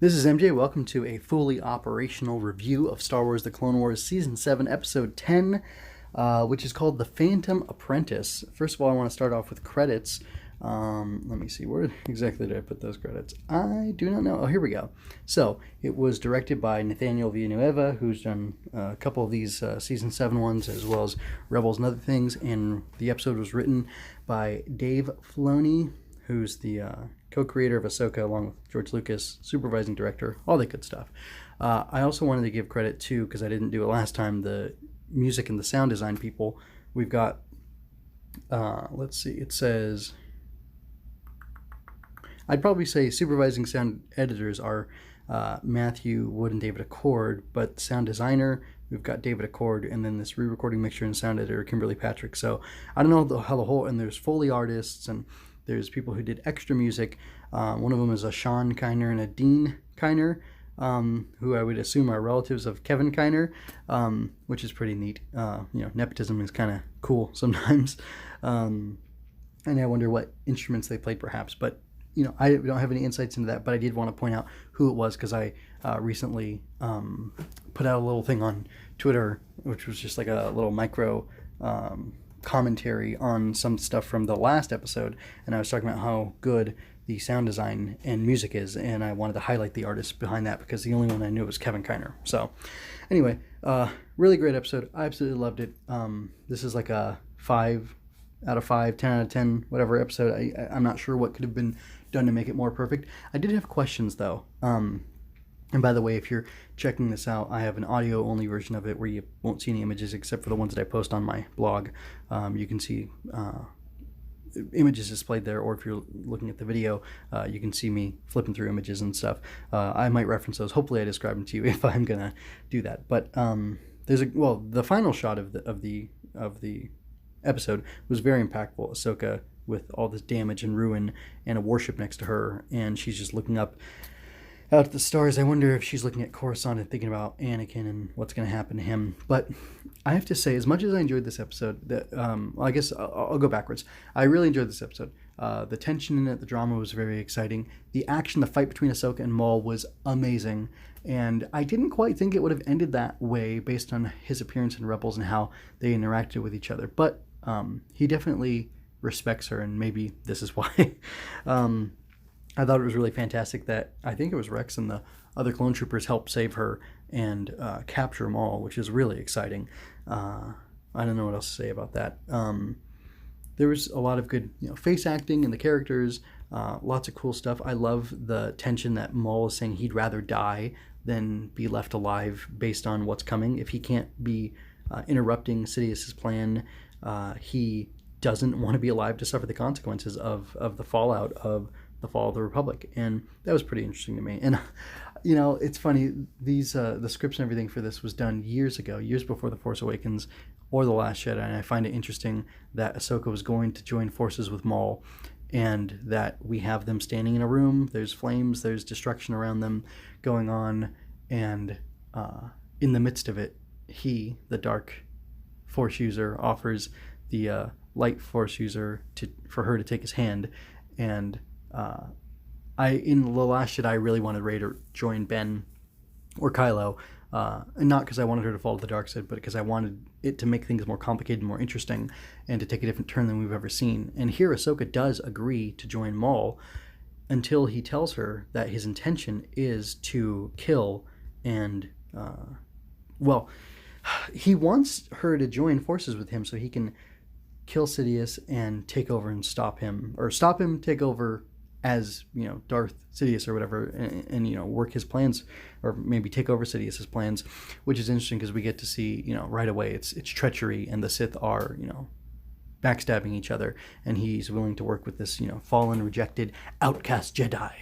This is MJ. Welcome to a fully operational review of Star Wars The Clone Wars Season 7, Episode 10, which is called The Phantom Apprentice. First of all, I want to start off with credits. Let me see, where exactly did I put those credits? I do not know. Oh, here we go. So, it was directed by Nathaniel Villanueva, who's done a couple of these Season 7 ones, as well as Rebels and other things, and the episode was written by Dave Filoni, who's the co-creator of Ahsoka, along with George Lucas, supervising director, all that good stuff. I also wanted to give credit to, because I didn't do it last time, the music and the sound design people. We've got, let's see, it says, I'd probably say supervising sound editors are Matthew Wood and David Accord, but sound designer, we've got David Accord, and then this re-recording mixer and sound editor, Kimberly Patrick. So I don't know how the whole, and there's Foley artists, and there's people who did extra music. One of them is a Sean Kiner and a Dean Kiner, who I would assume are relatives of Kevin Kiner, which is pretty neat. Nepotism is kind of cool sometimes. And I wonder what instruments they played perhaps. But, I don't have any insights into that, but I did want to point out who it was because I recently put out a little thing on Twitter, which was just like a little micro commentary on some stuff from the last episode, and I was talking about how good the sound design and music is, and I wanted to highlight the artist behind that because the only one I knew was Kevin Kiner. So anyway, really great episode. I absolutely loved it. This is like a 5 out of 5, 10 out of 10, whatever episode. I'm not sure what could have been done to make it more perfect. I did have questions though. And by the way, if you're checking this out, I have an audio-only version of it where you won't see any images except for the ones that I post on my blog. You can see images displayed there, or if you're looking at the video, you can see me flipping through images and stuff. I might reference those. Hopefully I describe them to you if I'm going to do that. But the final shot of the episode was very impactful. Ahsoka with all this damage and ruin and a warship next to her, and she's just looking up out at the stars. I wonder if she's looking at Coruscant and thinking about Anakin and what's going to happen to him. But I have to say, as much as I enjoyed this episode, I guess I'll go backwards. I really enjoyed this episode. The tension in it, the drama was very exciting. The action, the fight between Ahsoka and Maul was amazing. And I didn't quite think it would have ended that way based on his appearance in Rebels and how they interacted with each other. But he definitely respects her, and maybe this is why. I thought it was really fantastic that I think it was Rex and the other clone troopers helped save her and capture Maul, which is really exciting. I don't know what else to say about that. There was a lot of good face acting and the characters, lots of cool stuff. I love the tension that Maul is saying he'd rather die than be left alive based on what's coming. If he can't be interrupting Sidious's plan, he doesn't want to be alive to suffer the consequences of the fallout of the fall of the Republic, and that was pretty interesting to me. And it's funny, these the scripts and everything for this was done years ago, years before The Force Awakens or The Last Jedi, and I find it interesting that Ahsoka was going to join forces with Maul, and that we have them standing in a room, there's flames, there's destruction around them going on, and in the midst of it, he, the dark Force user, offers the light Force user for her to take his hand. And in The Last Jedi, I really wanted Rey to join Ben or Kylo, and not because I wanted her to fall to the dark side, but because I wanted it to make things more complicated and more interesting, and to take a different turn than we've ever seen. And here Ahsoka does agree to join Maul until he tells her that his intention is to kill and, he wants her to join forces with him so he can kill Sidious and take over and stop him, take over as Darth Sidious or whatever, and work his plans, or maybe take over Sidious's plans, which is interesting because we get to see right away it's treachery, and the Sith are backstabbing each other, and he's willing to work with this fallen, rejected, outcast Jedi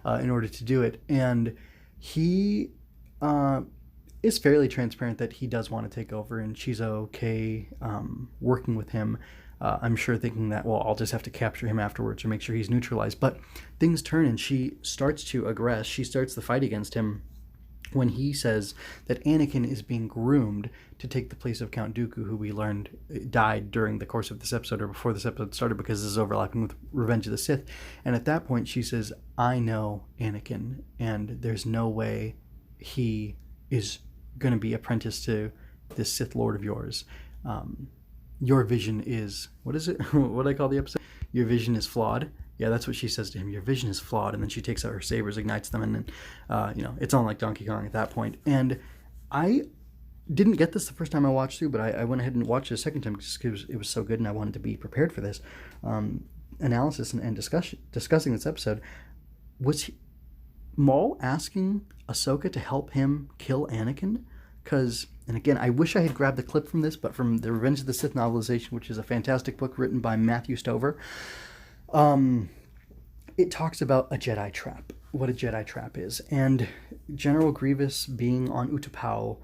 in order to do it. And he is fairly transparent that he does want to take over, and she's okay working with him. I'm sure thinking that, well, I'll just have to capture him afterwards or make sure he's neutralized. But things turn, and she starts to aggress. She starts the fight against him when he says that Anakin is being groomed to take the place of Count Dooku, who we learned died during the course of this episode or before this episode started, because this is overlapping with Revenge of the Sith. And at that point she says, I know Anakin, and there's no way he is going to be apprenticed to this Sith Lord of yours. Your vision is, what is it? What do I call the episode? Your vision is flawed. Yeah, that's what she says to him. Your vision is flawed. And then she takes out her sabers, ignites them, and then, it's on like Donkey Kong at that point. And I didn't get this the first time I watched through, but I went ahead and watched it a second time just because it was so good and I wanted to be prepared for this analysis and discussing this episode. Was Maul asking Ahsoka to help him kill Anakin? Because, and again, I wish I had grabbed the clip from this, but from the Revenge of the Sith novelization, which is a fantastic book written by Matthew Stover, it talks about a Jedi trap, what a Jedi trap is. And General Grievous being on Utapau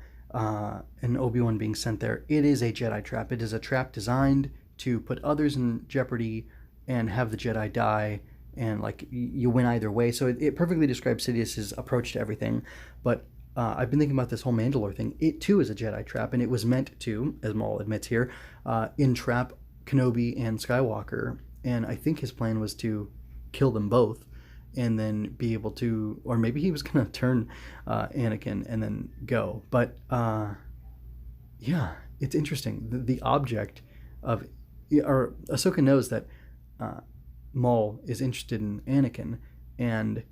and Obi-Wan being sent there, it is a Jedi trap. It is a trap designed to put others in jeopardy and have the Jedi die, and like you win either way. So it perfectly describes Sidious's approach to everything. But I've been thinking about this whole Mandalore thing. It too is a Jedi trap, and it was meant to, as Maul admits here, entrap Kenobi and Skywalker. And I think his plan was to kill them both and then be able to, or maybe he was going to turn Anakin and then go. But yeah, it's interesting. The object of, or Ahsoka knows that Maul is interested in Anakin, and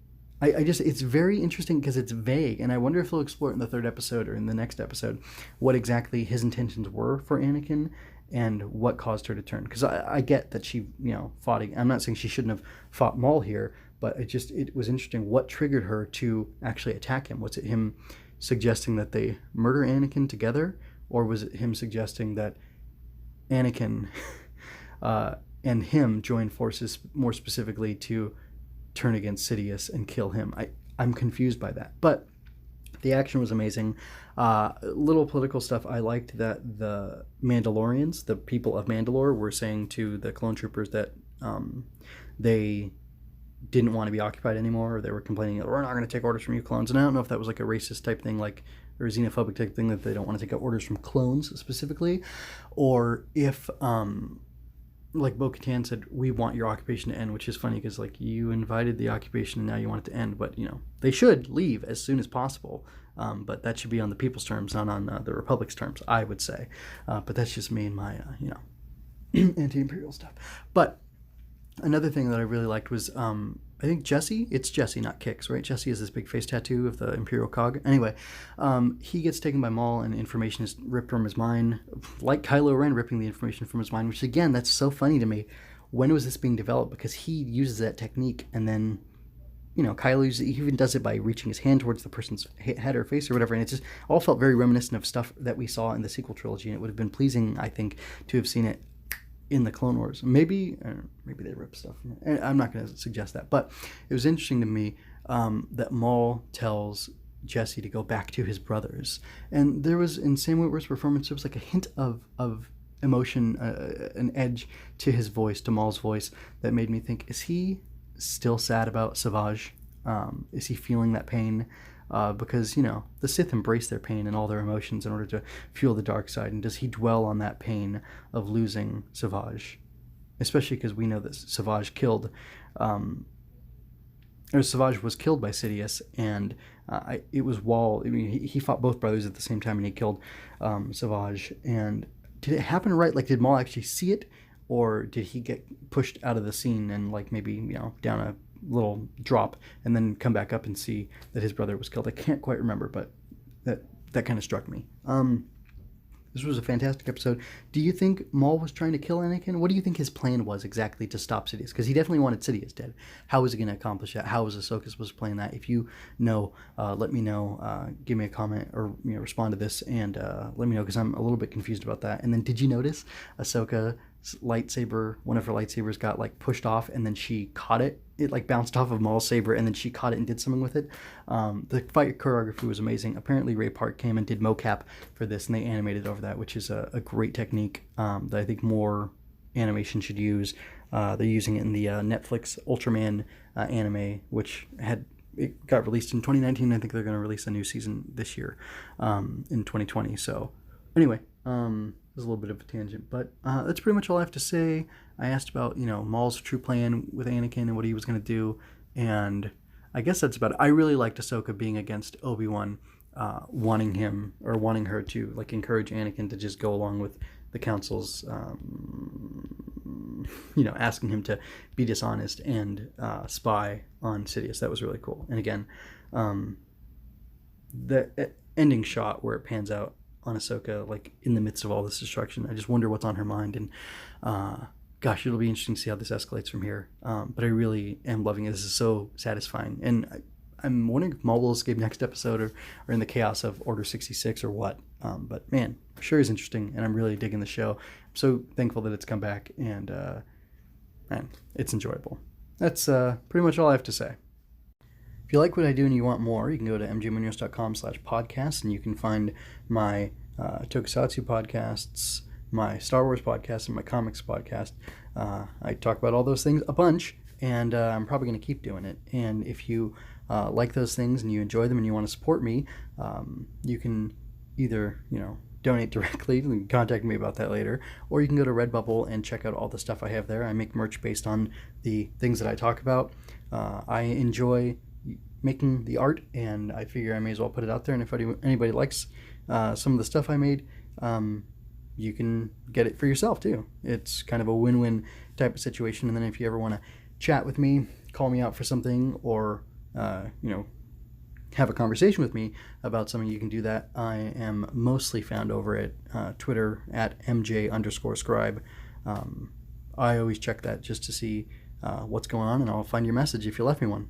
I just, it's very interesting because it's vague, and I wonder if they'll explore it in the third episode or in the next episode what exactly his intentions were for Anakin and what caused her to turn. Because I get that she, fought. I'm not saying she shouldn't have fought Maul here, but it was interesting what triggered her to actually attack him. Was it him suggesting that they murder Anakin together, or was it him suggesting that Anakin and him join forces, more specifically to turn against Sidious and kill him? I'm confused by that, but the action was amazing. Little political stuff. I liked that the Mandalorians, the people of Mandalore, were saying to the clone troopers that they didn't want to be occupied anymore, or they were complaining that we're not going to take orders from you clones. And I don't know if that was like a racist type thing, like, or a xenophobic type thing, that they don't want to take orders from clones specifically, or if like Bo-Katan said, we want your occupation to end, which is funny because like you invited the occupation and now you want it to end. But they should leave as soon as possible, but that should be on the people's terms, not on the Republic's terms, I would say. But that's just me and my anti-imperial stuff. But another thing that I really liked was I think Jesse, it's Jesse, not Kix, right? Jesse is this big face tattoo of the Imperial cog. Anyway, he gets taken by Maul and information is ripped from his mind, like Kylo Ren ripping the information from his mind, which again, that's so funny to me. When was this being developed? Because he uses that technique, and then, Kylo he even does it by reaching his hand towards the person's head or face or whatever, and it just all felt very reminiscent of stuff that we saw in the sequel trilogy, and it would have been pleasing, I think, to have seen it in the Clone Wars. Maybe they rip stuff from it. I'm not going to suggest that, but it was interesting to me that Maul tells Jesse to go back to his brothers, and there was, in Sam Witwer's performance, there was like a hint of emotion, an edge to his voice, to Maul's voice, that made me think, is he still sad about Savage? Is he feeling that pain? Because, the Sith embrace their pain and all their emotions in order to fuel the dark side. And does he dwell on that pain of losing Savage? Especially because we know that Savage was killed by Sidious, and it was Wall. I mean, he fought both brothers at the same time, and he killed Savage. And did it happen right? Like, did Maul actually see it, or did he get pushed out of the scene and, like, maybe, down a little drop and then come back up and see that his brother was killed? I can't quite remember, but that kind of struck me. This was a fantastic episode. Do you think Maul was trying to kill Anakin? What do you think his plan was exactly to stop Sidious? Because he definitely wanted Sidious dead. How was he going to accomplish that? How was Ahsoka supposed to plan that? If you know, let me know. Give me a comment or respond to this and let me know, because I'm a little bit confused about that. And then, did you notice Ahsoka's lightsaber, one of her lightsabers got like pushed off, and then she caught it? It like bounced off of Maul's saber, and then she caught it and did something with it. The fight choreography was amazing. Apparently Ray Park came and did mocap for this, and they animated over that, which is a great technique that I think more animation should use. They're using it in the Netflix Ultraman anime, which had it got released in 2019. I think they're going to release a new season this year, in 2020. So anyway, there's a little bit of a tangent, but that's pretty much all I have to say. I asked about, Maul's true plan with Anakin and what he was going to do, and I guess that's about it. I really liked Ahsoka being against Obi-Wan, wanting her to like encourage Anakin to just go along with the council's, asking him to be dishonest and spy on Sidious. That was really cool. And again, the ending shot where it pans out on Ahsoka, like in the midst of all this destruction, I just wonder what's on her mind. And gosh, it'll be interesting to see how this escalates from here. But I really am loving it. This is so satisfying. And I'm wondering if Maul will escape next episode or in the chaos of Order 66 or what. But man, sure is interesting, and I'm really digging the show. I'm so thankful that it's come back, and man, it's enjoyable. That's pretty much all I have to say. If you like what I do and you want more, you can go to mjmunoz.com/podcast, and you can find my tokusatsu podcasts, my Star Wars podcast, and my comics podcast. I talk about all those things a bunch, and I'm probably going to keep doing it. And if you like those things and you enjoy them and you want to support me, you can either, donate directly. You can contact me about that later, or you can go to Redbubble and check out all the stuff I have there. I make merch based on the things that I talk about. I enjoy making the art, and I figure I may as well put it out there. And if anybody likes some of the stuff I made, you can get it for yourself too. It's kind of a win-win type of situation. And then if you ever want to chat with me, call me out for something, or have a conversation with me about something, you can do that. I am mostly found over at Twitter at MJ_scribe. I always check that just to see what's going on, and I'll find your message if you left me one.